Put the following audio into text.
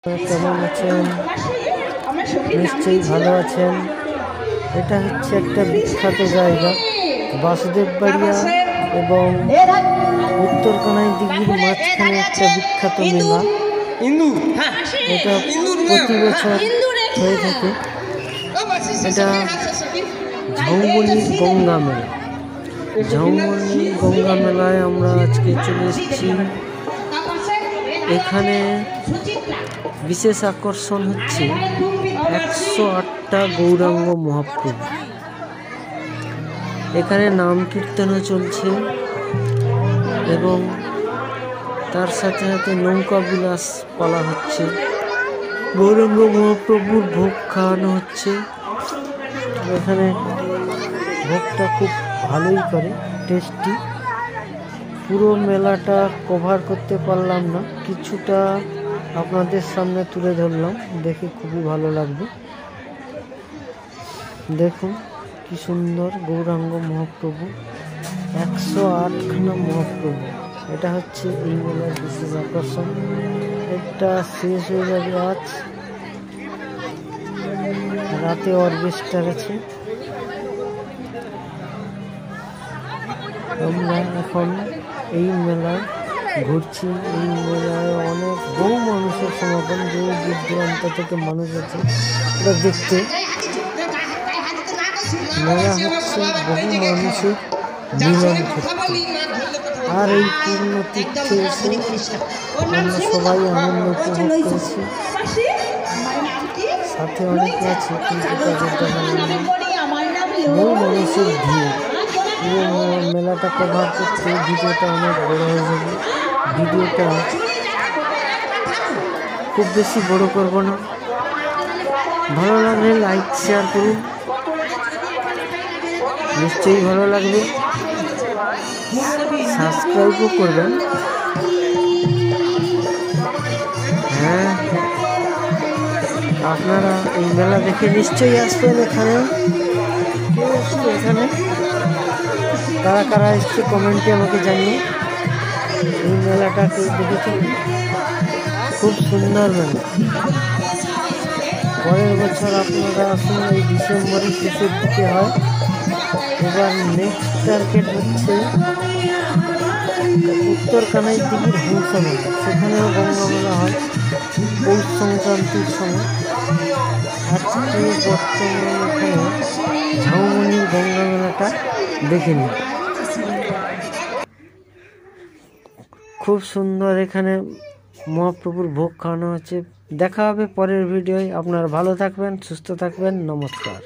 কেমন আছেন? নিশ্চয়ই ভালো আছেন। এটা হচ্ছে একটা বিখ্যাত জায়গা, বাসুদেব বাড়িয়া এবং উত্তরকানাই দিঘির মাঝখানে একটা বিখ্যাত মেলা। এটা প্রতি বছর হয়ে থাকে। এটা ঝাউবনির গঙ্গা মেলা। ঝাউবনির গঙ্গা মেলায় আমরা আজকে চলে এসেছি। এখানে বিশেষ আকর্ষণ হচ্ছে 108টা গৌরাঙ্গ মহাপ্রভু। এখানে নাম কীর্তনও চলছে এবং তার সাথে সাথে নৌকা বিলাস পালা হচ্ছে। গৌরাঙ্গ মহাপ্রভুর ভোগ খাওয়ানো হচ্ছে। এখানে ভোগটা খুব ভালোই করে, টেস্টি। পুরো মেলাটা কভার করতে পারলাম না, কিছুটা আপনাদের সামনে তুলে ধরলাম, দেখে খুবই ভালো লাগবে। দেখুন কি সুন্দর গৌরাঙ্গ মহাপ্রভু, 108খানা মহাপ্রভু। এটা হচ্ছে এই মেলার বিশেষ আকর্ষণ। এটা শেষ হয়ে যাবে আজ রাতে, অর্কেস্ট্রার আছে। আমরা এখন এই মেলায় ঘুরছি। এই মেলায় অনেক বহু মানুষের সমাগম, বহু দূর দূরান্ত থেকে মানুষ আছে এটা দেখতে। মেলা হচ্ছে বহু মানুষের মিলন ক্ষেত্র। আর এই পূর্ণ তীর্থে এসে আমরা সবাই আনন্দ উপভোগ করেছি। সাথে অনেকে আছে কিন্তু তাদের দেখা বহু মানুষের ভিড়। মেলাটা কভার করতে ভিডিওটা অনেক বড় হয়ে যাবে। ভিডিওটা খুব বেশি বড় করব না। ভালো লাগলে লাইক শেয়ার করুন, নিশ্চয়ই ভালো লাগবে। সাবস্ক্রাইবও করবেন। হ্যাঁ, আপনারা এই মেলা দেখে নিশ্চয়ই আসবেন। এখানে কারা কারা এসছে কমেন্টে আমাকে জানিয়ে। এই মেলাটাকে দেখেছেন, খুব সুন্দর মেলা। পরের বছর আপনারা আসুন, এই ডিসেম্বরের শেষের দিকে হয়। এবার নেক্সট টার্গেট হচ্ছে উত্তরকানাই দিঘির হংস মেলা। সেখানেও গঙ্গা মেলা হয় পৌষ সংক্রান্তির সময়। আজকে বর্তমানে এখানে ঝাউবনির গঙ্গা মেলাটা দেখে নিন। খুব সুন্দর, এখানে মহাপ্রভুর ভোগ খাওয়ানো হচ্ছে। দেখা হবে পরের ভিডিওয়। আপনারা ভালো থাকবেন, সুস্থ থাকবেন। নমস্কার।